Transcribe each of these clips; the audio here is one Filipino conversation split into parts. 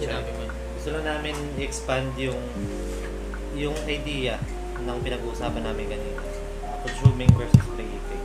sinabi mo yun. Gusto lang namin i-expand yung idea ng pinag-uusapan namin kanina. Consuming versus creating.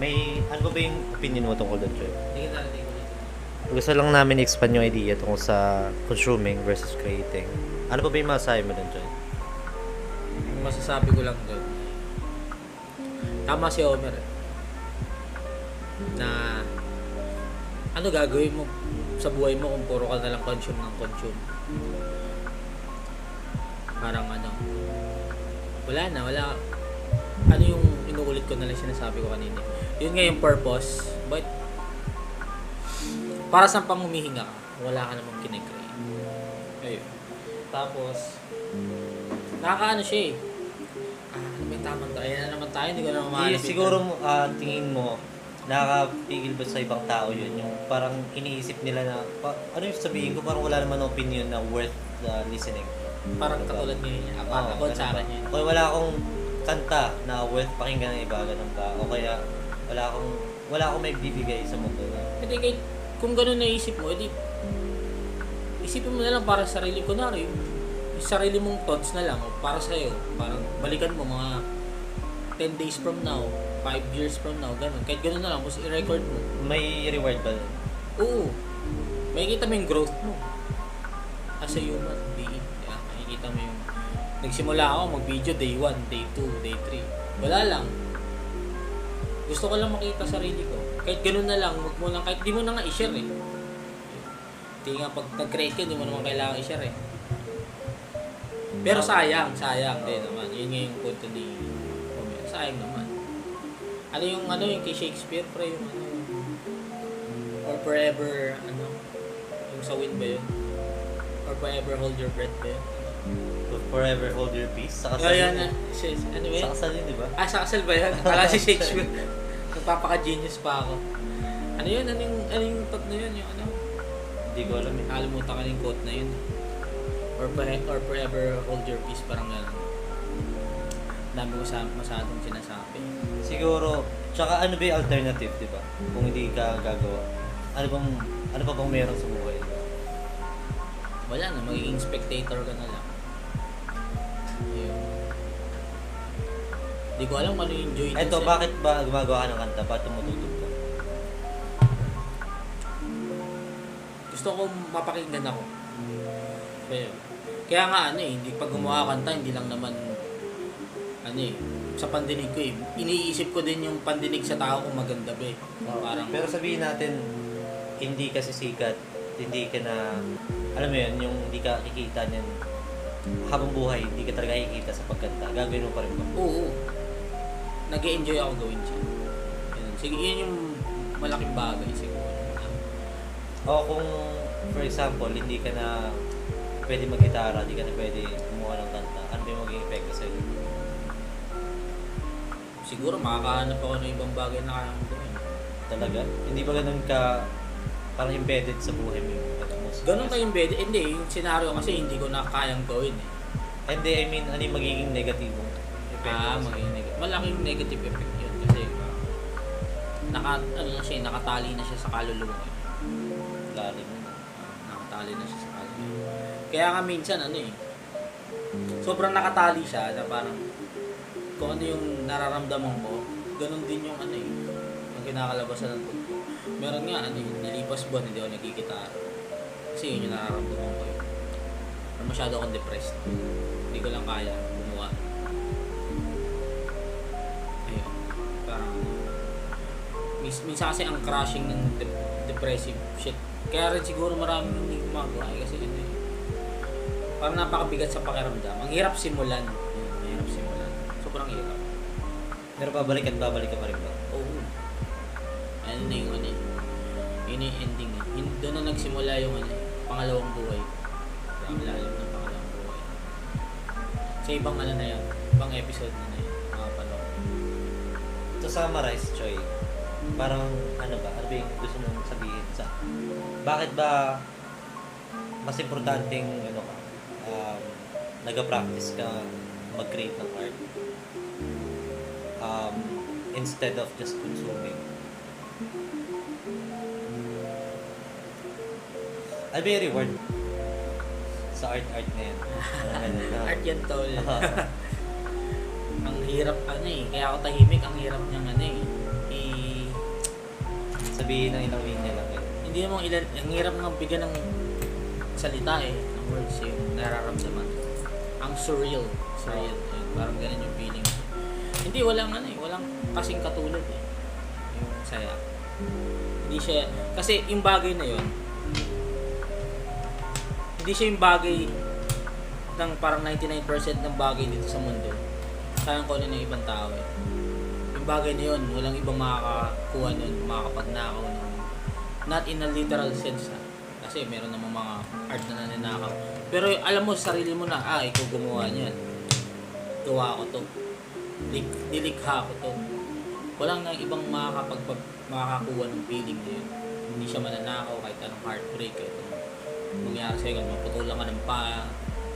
May, ano ba yung opinion mo tungkol doon, Joy? Tingin natin ko dito. Gusto lang namin i-expand yung idea tungkol sa consuming versus creating. Ano ba yung masasabi mo doon, Joy? Ang masasabi ko lang doon, tama si Homer na ano gagawin mo sa buhay mo kung puro ka na lang consume ng consume. Parang ano, wala. Ano yung inuulit ko na lang sinasabi ko kanina. Yun nga yung purpose. But para sa pang humihinga ka, wala ka namang kine-create. Ayun. Tapos nakakaano siya eh. Ano ba yung tamang tayo? Ayan na naman tayo, hindi ko na mamalapit. Siguro tingin mo, nakakapigil ba sa ibang tao yun? Yung parang iniisip nila na, ano yung sabihin ko, parang wala naman opinion na worth listening. Parang katulad ngayon niya. Ako sa akin yun. Kung wala akong kanta na worth pakinggan ng iba, ganun ba? O kaya wala akong may bibigay sa mundo na. Hindi kahit kung ganun naisip mo, edi isipin mo na lang para sa sarili ko na rin. Yung sarili mong thoughts na lang o para sa'yo. Parang balikan mo mga 10 days from now, 5 years from now, ganun. Kahit ganun na lang, tapos i-record mo. May reward ba? Oo. Makikita mo yung growth mo. As a human being. Kaya makikita mo yung nagsimula ako mag-video day 1, day 2, day 3. Wala lang. Gusto ko lang makita sarili ko. Kahit ganun na lang, wag mo lang, kahit di mo na nga i-share eh. Hindi nga pag nag-create ka, di mo naman kailangan i-share eh. Pero sayang din naman. Yun nga yung punto ni Homer. Sayang naman. Ano yung kay Shakespeare, pre, yung ano, or forever, ano, yung sa wind ba yun? Or forever hold your breath ba yun? Forever hold your peace? Sa kasal Kaya yun. na, ano ba yun? Sa kasal yun, di ba? Sa kasal ba yun? Akala si Shakespeare. Nagpapaka-genius pa ako. Ano yun? Ano yung thought na yun? Yung ano? Hindi ko alam eh. Nakalimutan ka yung quote na yun. Or forever hold your peace, parang gano'n. Dami ko masyadong sinasabi. Siguro, tsaka ano ba yung alternative, di ba? Kung hindi ka gagawa. Ano pa bang meron sa buhay? Wala na, magiging spectator ka na lang. Ayun. Hindi ko alam kung ano yung joy dun Eto, sa- bakit ba gumagawa ka ng kanta? Bakit tumutugtog ka? Gusto ko mapakinggan ako. Kaya nga ano eh, hindi pag gumawa ka kanta, hindi lang naman ano eh, sa pandinig ko eh. Iniisip ko din yung pandinig sa tao kung maganda ba eh. Parang, Pero sabihin natin, hindi ka sisikat, hindi ka na, alam mo yun, yung hindi ka kikita niyan habang buhay, hindi ka talaga kikita sa pagkanta. Gagawin mo pa rin ba? oo. Nag-e-enjoy ako gawin siya. Yun. Sige, yun yung malaking bagay siguro. O kung, for example, hindi ka na pwede mag-gitara, hindi ka na pwede kumuha ng kanta, ano ba yung magiging epekto sa'yo? Siguro makakahanap ako ng ibang bagay na kaya kong gawin. Talaga? Hindi ba ganun ka parang embedded sa buhay mo yung musika? Ganun kayo embedded. Hindi, yung scenario kasi hindi ko na kayang gawin eh. Hindi, I mean, ano yung magiging negatibong epekto? Malaking negative effect yun kasi nakatali na siya sa kaluluwa. Lalim. Nakatali na siya sa kaluluwa. Kaya nga minsan sobrang nakatali siya na parang kung ano yung nararamdaman ko, ganun din yung yung kinakalabasan ng tugtog. Meron nga nilipas buwan hindi ako nagkikitara. Kasi yun yung nararamdaman ko yun. Pero masyado akong depressed. Hindi ko lang kaya gumawa. Ayun. Parang minsan kasi ang crashing ng depressive shit. Kaya rin siguro maraming hindi gumagawa kasi parang napakabigat sa pakiramdam. Ang hirap simulan. Mahirap simulan. Sobrang hirap. Pero babalik ka pa rin ba? Oo. Ano na yung yun yung ending eh. Doon na nagsimula yung pangalawang buhay. Ang lalim ng pangalawang buhay. Sa ibang na yan. Ibang episode na yan. Mga panahon. To summarize, Choy, parang ano ba yung gusto mong sabihin sa bakit ba mas importanteng nag-practice ka mag-create ng art instead of just consuming? Ano ba yung reward sa art ngayon. Parang ganun, no? Art yan, tol. Ang hirap kaya ako tahimik, ang hirap niyang Sabihin ng ilang linya lang. hindi mo ang hirap ng bigyan ng salita ng words yung nararamdaman. Ang surreal. Yun, parang ganun yung feeling. Hindi, walang kasing katulad yung saya. Hindi siya, kasi yung bagay na yun, hindi siya yung bagay ng parang 99% ng bagay dito sa mundo. Sayang ko ng ibang tao Yung bagay na yun, walang ibang makakakuha nun, makakapagnakaw nun. Not in a literal sense kasi meron namang mga art na nananakaw. Pero alam mo sa sarili mo na, ikaw gumawa niyan. Gawa ko to. Nilikha ko to. Walang nang ibang makakakuha ng feeling na yun. Hindi siya mananakaw kahit anong heartbreak. Kahit anong mangyari sa'yo, maputulan ka ng paa,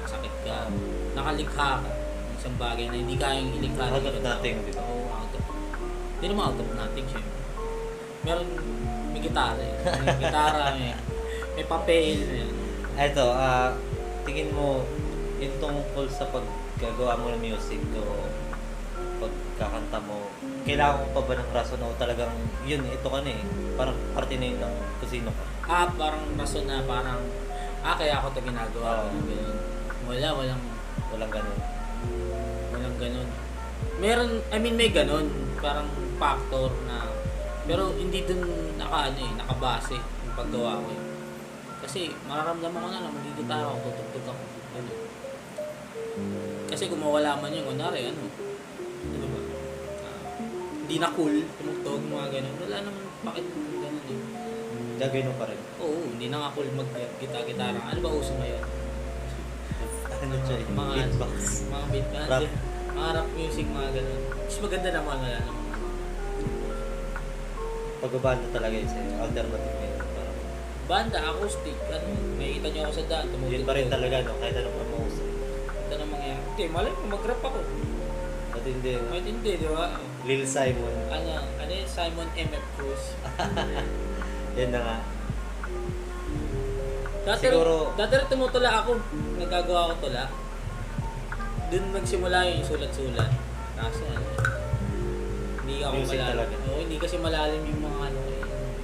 sakit ka, nakalikha ka ng isang bagay na hindi kayang ilikha. Out of nothing, di ba? Oo, hindi naman out of nothing, syempre. May gitara may gitara, may papel. Ito, tingin mo, yung tungkol sa paggagawa mo ng music o pagkakanta mo, kailangan ko pa ba ng rason o talagang yun, ito ka na parang parte na yun ng kusino ka? Parang rason na parang, kaya ako ito ginagawa. Ganun. Walang ganun. Walang ganun. May ganun, parang factor na, pero hindi dun nakabase yung paggawa ko Kasi mararamdaman ko na lang, magigitara ako, tutugtog ako. Ganun. Kasi kung mawala man yun, kunwari, ano ba? Hindi na cool, tumugtog, mga ganun. Wala naman, bakit ganun Gagawin mo pa rin? Oo, hindi na nga cool mag-gitara. Ano ba uso ngayon? Ano siya? Beatbox. Mga beatbox. Rap. Mga rap music, mga ganun. Mas maganda naman, wala naman. Pagbabanda talaga yun sa'yo, alternative yun. Banda, acoustic, may kita niyo ako sa daan. Yun pa rin talaga, no? Kahit anong promote. Ito na mangyayari. Hindi, malay mo, mag-rap ako. Matindi, no? Matindi, di ba? Lil Simon. Ano yun? Simon M.F. Cruz. Yan na nga. Dati rin tumutula ako. Nagagawa ko tula. Doon nagsimula yung sulat-sulat. Kaso hindi ako music malalim. talaga. Oo, hindi kasi malalim yung mga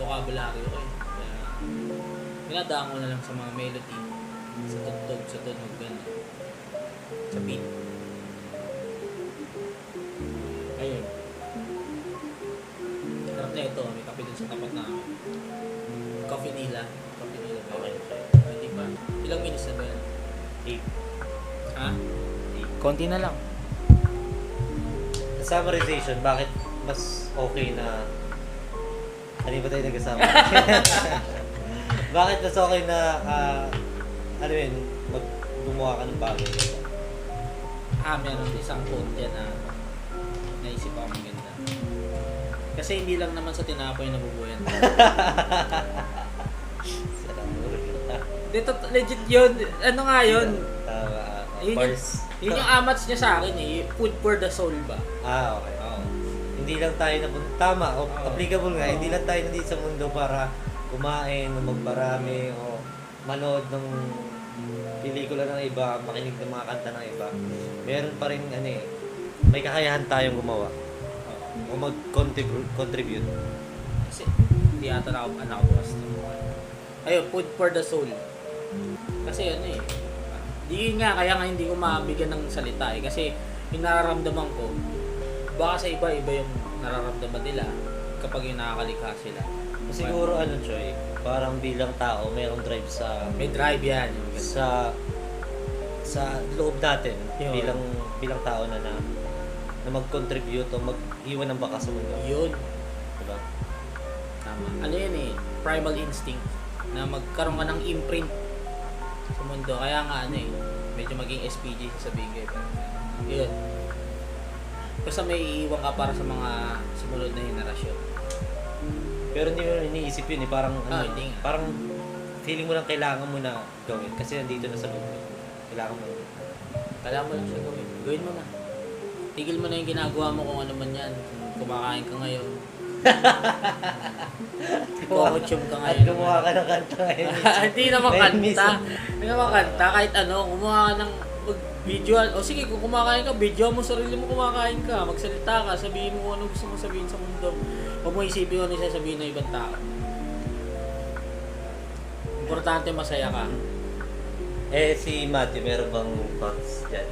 vocabulary ko Kaya pinadaan ko na lang sa mga melody. Sa tugtog, sa tunog, gano'n. Sa beat. Ayun. Harap na ito, may kape dun sa tapat namin. Coffee nila. Okay. Hindi pa. Ilang minutes na ba yan? 8. Ha? Konti na lang. Summarization, bakit mas okay na ano ba tayo nag-asama? Bakit mas okay na gumawa ka ng bagay? Meron isang quote dyan na naisip ako maganda. Kasi hindi lang naman sa tinapoy nabubuhay ang tao. Dito, legit yun. Ano nga yun? Tama. Yun yung amats niya sa akin food for the soul ba? Okay. Hindi lang tayo tama, applicable nga, hindi lang tayo nandito sa mundo para kumain, magbarami, o manood ng pelikula ng iba, makinig ng mga kanta ng iba. Meron pa rin, may kakayahan tayong gumawa. O mag-contribute. Kasi, hindi ata na ako basta. Ayun, food for the soul. Kasi di nga, kaya nga hindi ko mabigyan ng salita kasi yung nararamdaman ko, baka sa iba yung nararamdaman nila kapag yung nakakalikha sila. Siguro Choy, parang bilang tao, mayroong drive may drive yan. Sa loob natin, Yun. bilang tao na mag-contribute o mag-iwan ng baka sa mundo. Yun. Diba? Tama. Ano yan primal instinct na magkaroon ka ng imprint sa mundo. Kaya nga medyo maging SPG sabihin ko. Yun. Kasi may iiwan ka para sa mga sumunod na henerasyon. Pero hindi mo iniisip yun parang hindi nga. Parang feeling mo lang kailangan mo na gawin kasi nandito na sa loob. Kailangan mo lang siya gawin. Gawin mo na. Tigil mo na yung ginagawa mo kung ano man yan. Kung kumakain ka ngayon, Costume ka At ngayon. gumawa ka ng kanta ngayon. Hindi naman Ngayon kanta. mismo. Hindi naman kanta. Kahit ano, kumuha ka ng visual. O sige, kung kumakain ka, video mo sarili mo kumakain ka. Magsalita ka, sabihin mo kung ano gusto mo sabihin sa mundo. Huwag mo isipin kung ano yung sasabihin ng ibang tao. Importante masaya ka. Eh, si Matthew, meron bang thoughts dyan?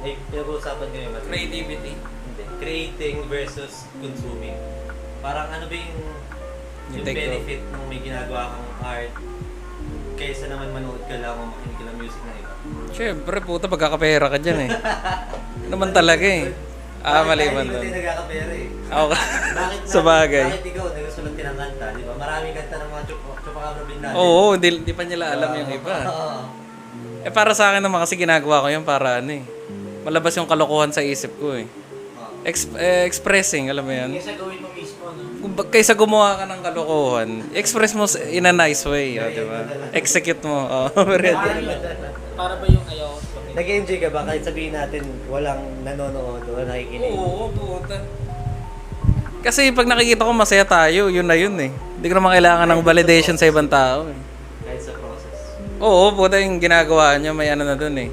Eh, pinag-uusapan nyo yung Matthew. Creativity. Hindi. Creating versus consuming. Parang ano ba yung Take benefit ng may ginagawa kang art kaysa naman manood ka lang o makinig ka lang music ng iba? Siyempre, puta, pagkakapera ka dyan eh. Naman talaga eh. Mali man Bakit doon. tayo nagkakapera eh? Ako Bakit sa bagay. Bakit ikaw nagsusulat ka ng kanta, di ba? Maraming kanta ng mga Chupacabra Bin Laden. Oo, hindi pa nila alam yung iba. Oo. Eh para sa akin naman kasi ginagawa ko yun para ano eh. Malabas yung kalokohan sa isip ko eh. Expressing, alam mo yan. Kaysa gawin mo mismo, no? Kaysa gumawa ka ng kalokohan, express mo in a nice way, di ba? Execute mo. Para ba yung ayaw? Nag-enjoy ka ba kahit sabihin natin walang nanonood o nakikinig? Oo, puta. Kasi pag nakikita ko masaya tayo, yun na yun eh. Hindi ko naman kailangan ng validation sa ibang tao eh. Kahit sa process. Oo, puta yung ginagawa niya, may ano na dun eh.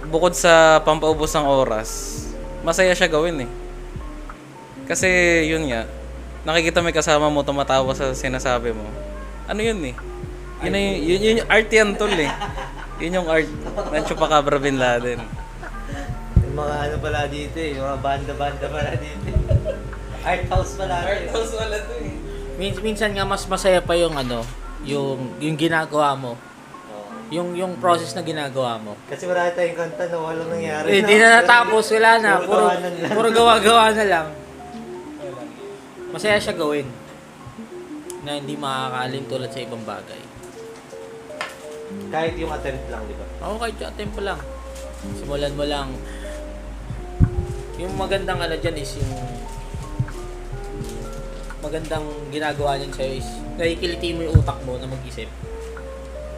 Bukod sa pampaubos ng oras, masaya siya gawin eh. Kasi yun nga, nakikita may kasama mo, tumatawa sa sinasabi mo. Ano yun eh? Yun, yun yung art yan tol eh. Yun yung art ng Chupacabra Bin Laden. Yung mga ano pala dito eh, yung mga banda-banda pala dito eh. Art house pala. wala to eh. Minsan nga mas masaya pa yung ano, yung ginagawa mo. Yung process na ginagawa mo. Kasi marami tayong kanta na walang nangyari. Hindi na natapos, wala na. Puro gawa-gawa na lang. Masaya siya gawin. Na hindi makakaalin tulad sa ibang bagay. Kahit yung attempt lang, di ba? Ako kahit yung attempt pa lang. Simulan mo lang. Yung magandang ano dyan is yung magandang ginagawa niyan sa'yo is nakikiliti mo yung utak mo na mag-isip.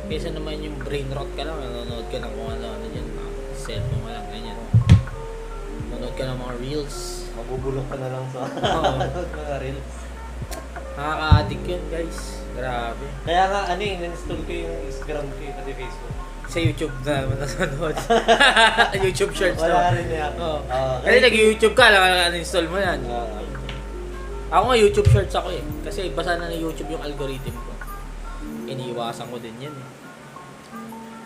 Kaysa naman yung brain rot ka lang, nanonood ka ng kung ano dyan, cellphone mo lang, ganyan. Nanonood ka ng mga reels. Mabubulok ka na lang sa mga reels. Nakaka-addict yun, guys. Grabe. Kaya nga, ano eh, in-install ko yung Instagram ko pati Facebook. Sa YouTube na naman nanonood. YouTube shorts Wala na. rin yan. Oo. Kasi nag-YouTube ka, uninstall mo yan. Ako nga YouTube shorts ako eh. Kasi basa na ng YouTube yung algorithm ko. Iniiwasan ko din yan eh.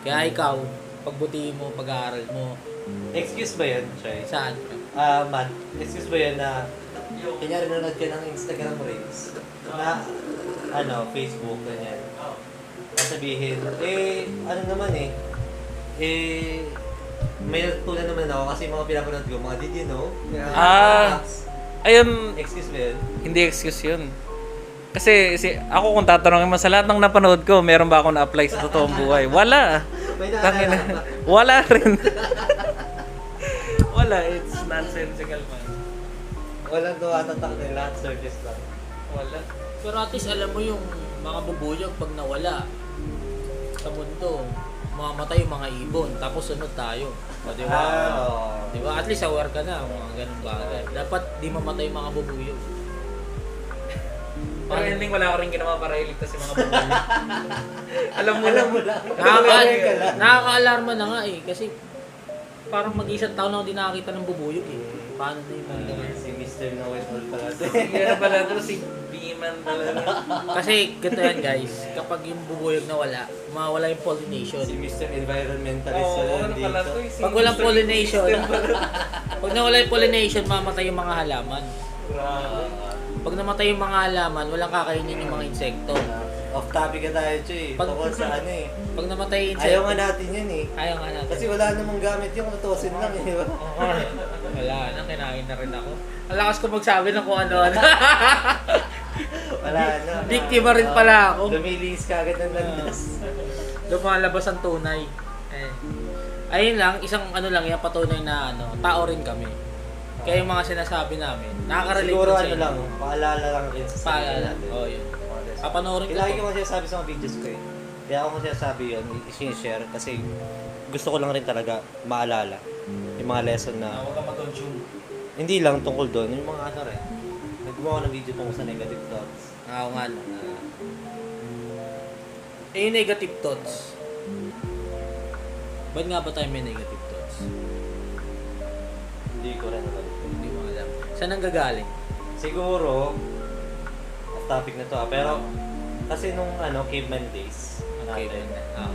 Kaya ikaw, pagbutihin mo, pag-aaral mo, Excuse ba yan, Chay? saan? Man, excuse ba yan na kanyari nanonood ka ng Instagram Reels na Facebook, ganyan. Sabihin, ano naman may natutunan naman ako kasi mga pinapanood ko, mga did you know? Ayun, Excuse ba yan? hindi excuse yun. Kasi ako kung tatanungin mo sa lahat ng napanood ko, meron ba ako na-apply sa totoong buhay? Wala. May Tangina. naalala ba? Wala rin. Wala, it's nonsensical man. Walang tumatatak na lahat, surface lang. Wala. Pero at least alam mo yung mga bubuyog pag nawala sa mundo, mamamatay yung mga ibon, tapos sunod tayo. O, di ba? Di ba? At least aware ka na mga ganung bagay. Dapat di mamatay yung mga bubuyog. Pero ending wala ka rin ginawa para iligtas yung mga bubuyog. Alam mo lang. Nakaka-alarma na nga eh. Kasi parang mag-isang taon na ako di nakakita ng bubuyog eh. Paano na yung mga ganun? Si Mr. Know-it-all pala. Hindi na pala ito si Beeman talaga. Kasi ganito yan guys, kapag yung bubuyog na wala, mawala yung pollination. Si Mr. Environmentalist Oo, pala ano dito. pala ito? Pag walang pollination, pag nawala yung pollination, mamatay yung mga halaman. Pag namatay yung mga halaman, walang kakainin yung mga insekto. Off topic ka tayo, Choy. Tungkol sa ano eh. Pag namatay yung insekto, Ayaw nga natin yan eh. ayaw nga natin. Kasi wala namang gamit yung matusin lang eh, di ba? Wala na, kinain na rin ako. Ang lakas ko magsabi ng kung ano-ano. Wala na. Biktima rin pala ako. Lumilis ka agad ng landas. Lumalabas ang tunay. Eh. Ayun lang, isang ano lang yan, patunay na ano, tao rin kami. Kaya yung mga sinasabi namin, nakaka-relate Siguro rin sa ano inyo. lang, paalala lang rin sa sarili Paalala. natin. Oo, yun. Papanoorin ko Lagi to. ko kasi sabi sa mga videos ko eh. Kaya ako kasi sabi yun, i-share kasi gusto ko lang rin talaga maalala yung mga lesson na Huwag ka mag-consume. hindi lang tungkol doon, yung mga ano rin. gumawa ng video tungkol sa negative thoughts. Oo nga no. Yung negative thoughts. Ba't nga ba tayo may negative thoughts? Hindi ko rin alam. Hindi mo alam. Saan ang gagaling? Siguro, off topic na to pero kasi nung caveman days Okay, natin, then.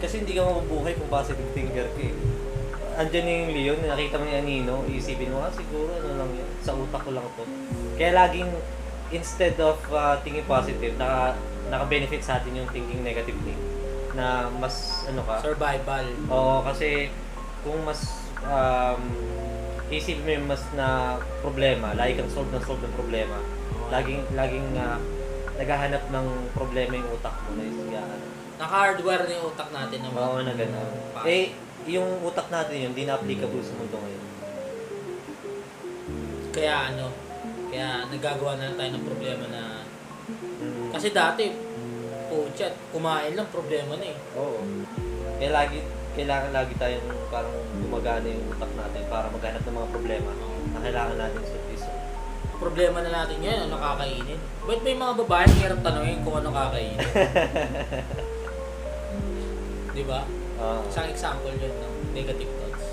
kasi hindi ka mabubuhay kung positive thinker ka eh. Andyan yung Leon, nakita mo yung Anino, iisipin mo, siguro lang yan, sa utak ko lang to. Kaya laging, instead of thinking positive, naka-benefit sa atin yung thinking negatively. Na mas, Survival. oo, kasi kung mas isipin mo yung mas na problema, lagi kang solve ng problema, laging naghahanap ng problema yung utak mo na Naka-hardware na yung utak natin na oo, na gano'n. Yung utak natin yun, hindi na applicable sa mundo ngayon. Kaya nagagawa na tayo ng problema na kasi dati chat, kumain lang problema na eh. Oo. Kaya kailangan lagi tayong parang gumagana yung utak natin para maghanap ng mga problema na kailangan natin sa piso. Problema na natin ngayon, ano kakainin? Ba't may mga babae hirap tanungin kung ano kakainin? Di ba? Isang example yun ng negative thoughts.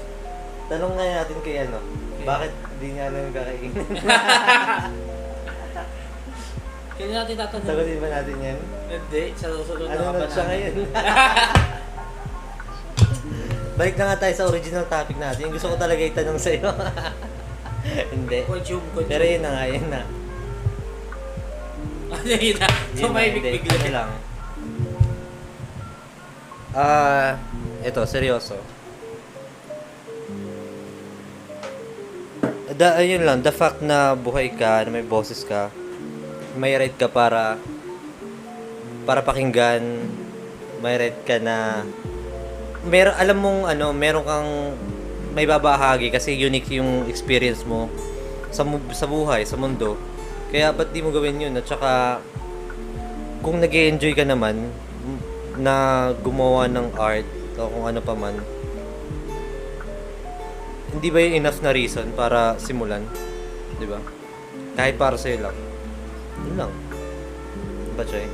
Tanong nga natin kay bakit hindi niya alam yung kakainin? Kaya natin tatanungin. Sagutin ba natin yan? Hindi, sa susunod na Ano ka ba na siya ngayon? Balik na nga tayo sa original topic natin. Yung gusto ko talaga itanong sa'yo. Hindi. Consume. Pero yun na nga, yun na. Ano yun na? So may hindi. bigla. Ano lang. Ito, seryoso. Ayun lang, the fact na buhay ka, na may boses ka, may right ka para pakinggan, may right ka na alam mong meron kang may babahagi kasi unique yung experience mo sa buhay, sa mundo. Kaya ba't di mo gawin yun? At saka kung nag-enjoy ka naman na gumawa ng art o kung ano pa man, hindi ba yung enough na reason para simulan? Di ba? Kahit para sa'yo lang. Yun lang. Ba, Choy?